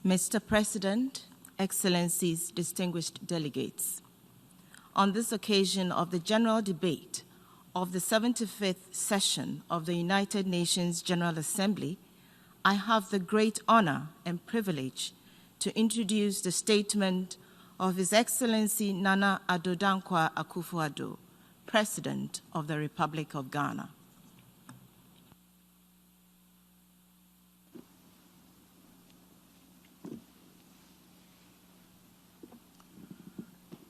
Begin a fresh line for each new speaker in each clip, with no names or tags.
Mr. President, Excellencies, distinguished delegates, on this occasion of the general debate of the 75th session of the United Nations General Assembly, I have the great honor and privilege to introduce the statement of His Excellency Nana Addo Dankwa Akufo-Addo, President of the Republic of Ghana.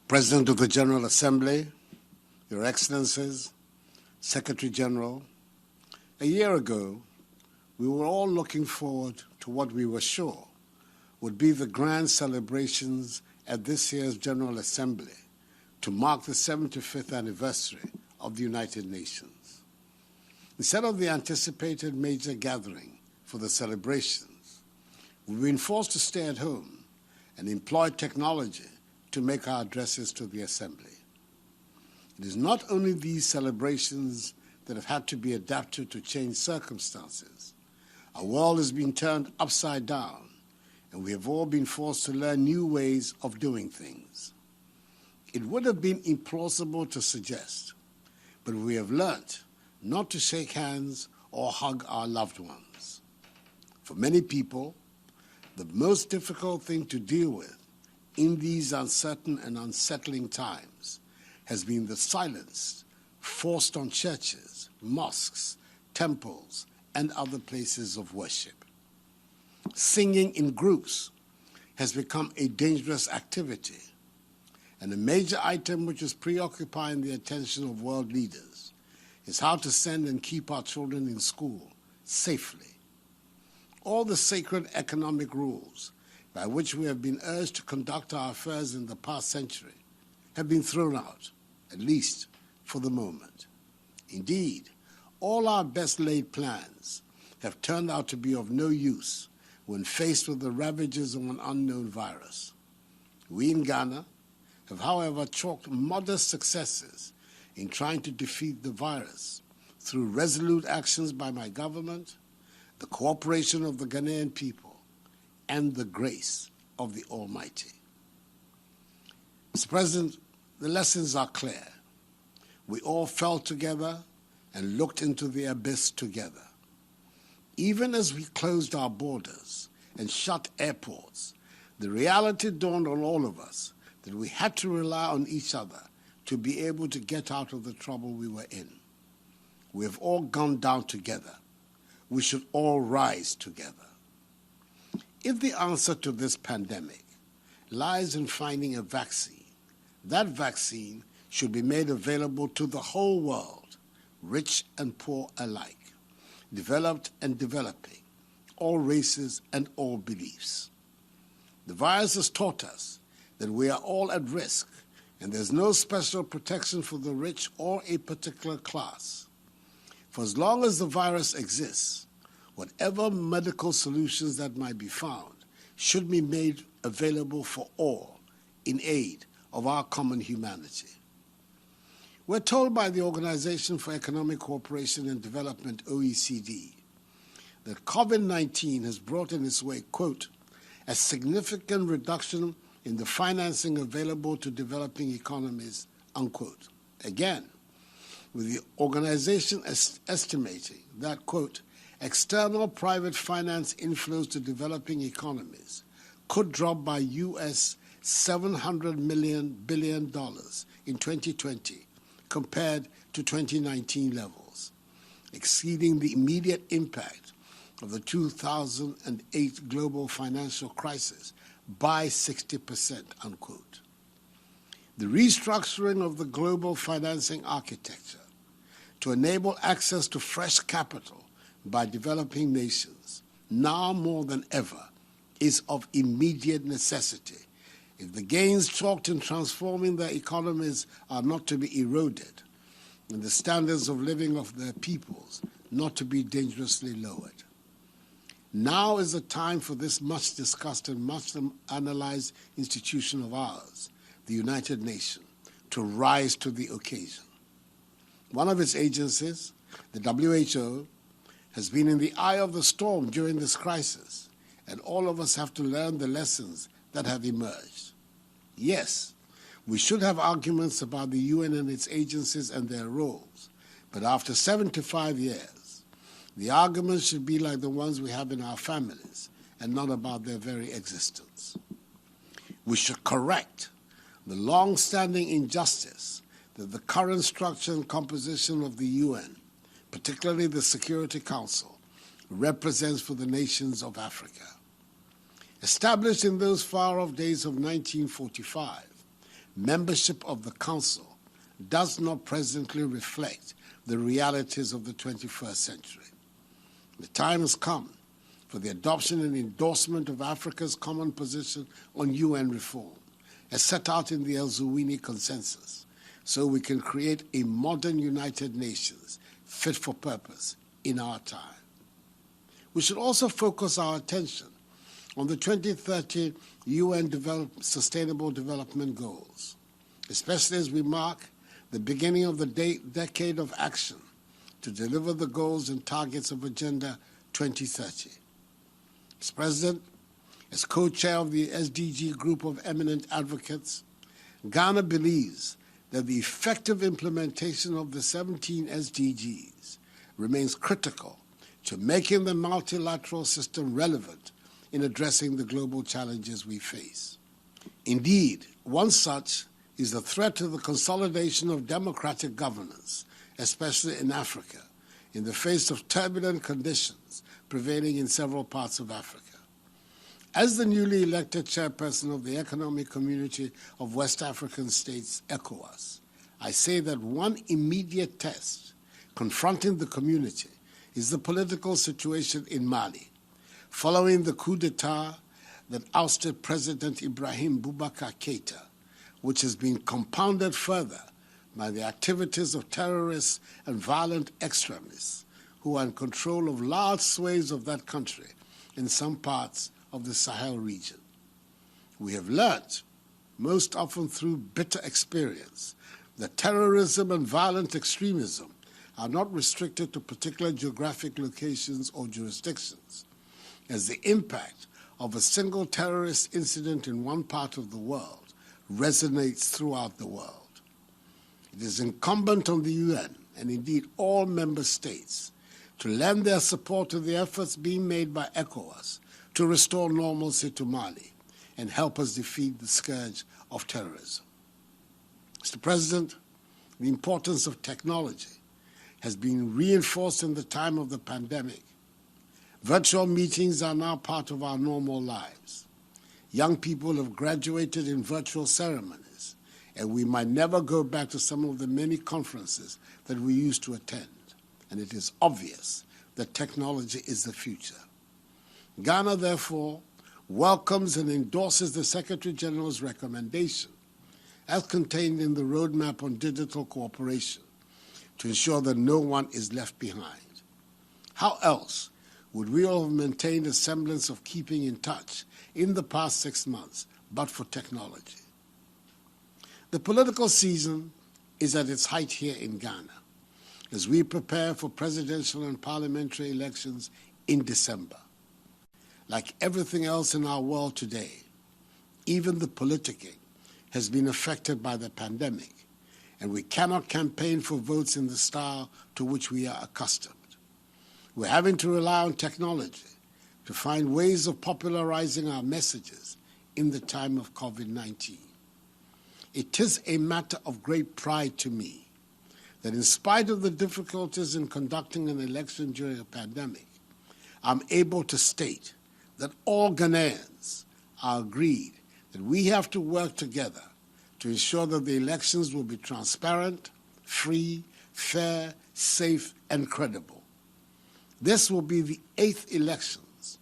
President of the General Assembly, Your Excellencies, Secretary General, a year ago, we were all looking forward to what we were sure would be the grand celebrations at this year's General Assembly to mark the 75th anniversary of the United Nations. Instead of the anticipated major gathering for the celebrations, we've been forced to stay at home and employ technology to make our addresses to the Assembly. It is not only these celebrations that have had to be adapted to changed circumstances. Our world has been turned upside down, and we have all been forced to learn new ways of doing things. It would have been implausible to suggest, but we have learnt not to shake hands or hug our loved ones. For many people, the most difficult thing to deal with in these uncertain and unsettling times has been the silence forced on churches, mosques, temples, and other places of worship. Singing in groups has become a dangerous activity, and a major item which is preoccupying the attention of world leaders is how to send and keep our children in school safely. All the sacred economic rules by which we have been urged to conduct our affairs in the past century have been thrown out, at least for the moment. Indeed, all our best-laid plans have turned out to be of no use when faced with the ravages of an unknown virus. We in Ghana have, however, chalked modest successes in trying to defeat the virus through resolute actions by my government, the cooperation of the Ghanaian people, and the grace of the Almighty. Mr. President, the lessons are clear. We all fell together and looked into the abyss together. Even as we closed our borders and shut airports, the reality dawned on all of us that we had to rely on each other to be able to get out of the trouble we were in. We have all gone down together. We should all rise together. If the answer to this pandemic lies in finding a vaccine, that vaccine should be made available to the whole world, rich and poor alike, developed and developing, all races and all beliefs. The virus has taught us that we are all at risk, and there's no special protection for the rich or a particular class. For as long as the virus exists, whatever medical solutions that might be found should be made available for all in aid of our common humanity. We're told by the Organization for Economic Cooperation and Development, OECD, that COVID-19 has brought in its way, quote, a significant reduction in the financing available to developing economies, unquote. Again, with the organization estimating that, quote, external private finance inflows to developing economies could drop by US $700 billion in 2020 compared to 2019 levels, exceeding the immediate impact of the 2008 global financial crisis by 60%, unquote. The restructuring of the global financing architecture to enable access to fresh capital by developing nations, now more than ever, is of immediate necessity if the gains chalked in transforming their economies are not to be eroded and the standards of living of their peoples not to be dangerously lowered. Now is the time for this much discussed and much analyzed institution of ours, the United Nations, to rise to the occasion. One of its agencies, the WHO, has been in the eye of the storm during this crisis and all of us have to learn the lessons that have emerged. Yes, we should have arguments about the UN and its agencies and their roles, but after 75 years, the arguments should be like the ones we have in our families and not about their very existence. We should correct the long-standing injustice that the current structure and composition of the UN, particularly the Security Council, represents for the nations of Africa. Established in those far-off days of 1945, membership of the Council does not presently reflect the realities of the 21st century. The time has come for the adoption and endorsement of Africa's common position on UN reform, as set out in the El Zuwini Consensus, so we can create a modern United Nations fit for purpose in our time. We should also focus our attention on the 2030 UN Sustainable Development Goals, especially as we mark the beginning of the decade of action to deliver the goals and targets of Agenda 2030. As President, as co-chair of the SDG group of eminent advocates, Ghana believes that the effective implementation of the 17 SDGs remains critical to making the multilateral system relevant in addressing the global challenges we face. Indeed, one such is the threat to the consolidation of democratic governance, especially in Africa, in the face of turbulent conditions prevailing in several parts of Africa. As the newly elected chairperson of the Economic Community of West African States, ECOWAS, I say that one immediate test confronting the community is the political situation in Mali, following the coup d'etat that ousted President Ibrahim Boubacar Keïta, which has been compounded further by the activities of terrorists and violent extremists who are in control of large swathes of that country in some parts of the Sahel region. We have learned, most often through bitter experience, that terrorism and violent extremism are not restricted to particular geographic locations or jurisdictions, as the impact of a single terrorist incident in one part of the world resonates throughout the world. It is incumbent on the UN, and indeed all member states, to lend their support to the efforts being made by ECOWAS to restore normalcy to Mali and help us defeat the scourge of terrorism. Mr. President, the importance of technology has been reinforced in the time of the pandemic. Virtual meetings are now part of our normal lives. Young people have graduated in virtual ceremonies, and we might never go back to some of the many conferences that we used to attend. And it is obvious that technology is the future. Ghana, therefore, welcomes and endorses the Secretary General's recommendation, as contained in the Roadmap on Digital Cooperation, to ensure that no one is left behind. How else would we all have maintained a semblance of keeping in touch in the past 6 months but for technology? The political season is at its height here in Ghana as we prepare for presidential and parliamentary elections in December. Like everything else in our world today, even the politicking has been affected by the pandemic, and we cannot campaign for votes in the style to which we are accustomed. We're having to rely on technology to find ways of popularizing our messages in the time of COVID-19. It is a matter of great pride to me that in spite of the difficulties in conducting an election during a pandemic, I'm able to state that all Ghanaians are agreed that we have to work together to ensure that the elections will be transparent, free, fair, safe, and credible. This will be the 8th elections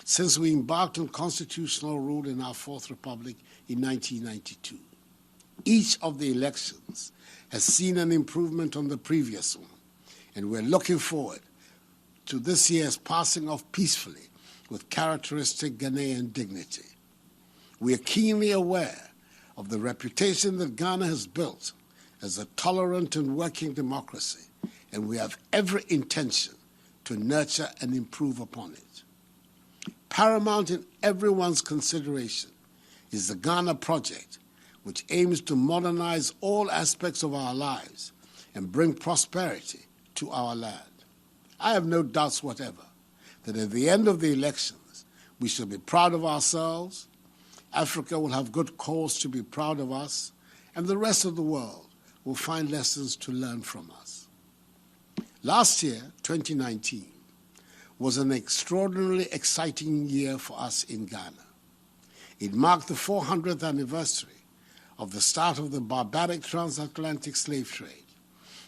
since we embarked on constitutional rule in our 4th Republic in 1992. Each of the elections has seen an improvement on the previous one, and we're looking forward to this year's passing off peacefully with characteristic Ghanaian dignity. We are keenly aware of the reputation that Ghana has built as a tolerant and working democracy, and we have every intention to nurture and improve upon it. Paramount in everyone's consideration is the Ghana Project, which aims to modernize all aspects of our lives and bring prosperity to our land. I have no doubts whatever that at the end of the elections, we shall be proud of ourselves, Africa will have good cause to be proud of us, and the rest of the world will find lessons to learn from us. Last year, 2019, was an extraordinarily exciting year for us in Ghana. It marked the 400th anniversary of the start of the barbaric transatlantic slave trade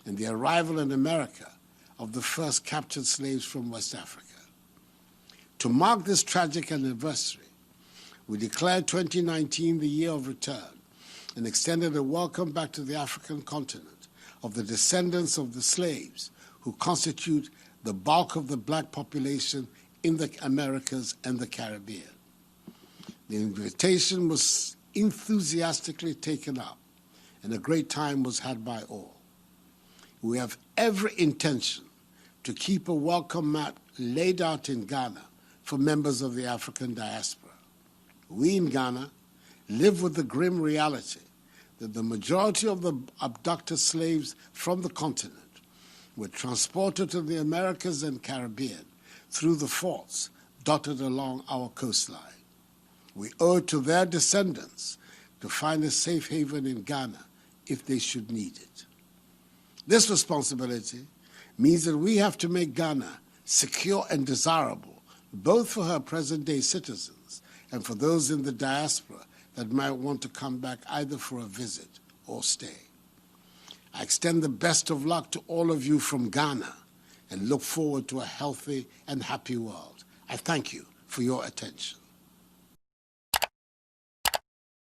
and the arrival in America of the first captured slaves from West Africa. To mark this tragic anniversary, we declared 2019 the year of return and extended a welcome back to the African continent of the descendants of the slaves who constitute the bulk of the black population in the Americas and the Caribbean. The invitation was enthusiastically taken up, and a great time was had by all. We have every intention to keep a welcome mat laid out in Ghana for members of the African diaspora. We in Ghana live with the grim reality that the majority of the abducted slaves from the continent were transported to the Americas and Caribbean through the forts dotted along our coastline. We owe it to their descendants to find a safe haven in Ghana if they should need it. This responsibility means that we have to make Ghana secure and desirable, both for her present-day citizens and for those in the diaspora that might want to come back either for a visit or stay. I extend the best of luck to all of you from Ghana and look forward to a healthy and happy world. I thank you for your attention.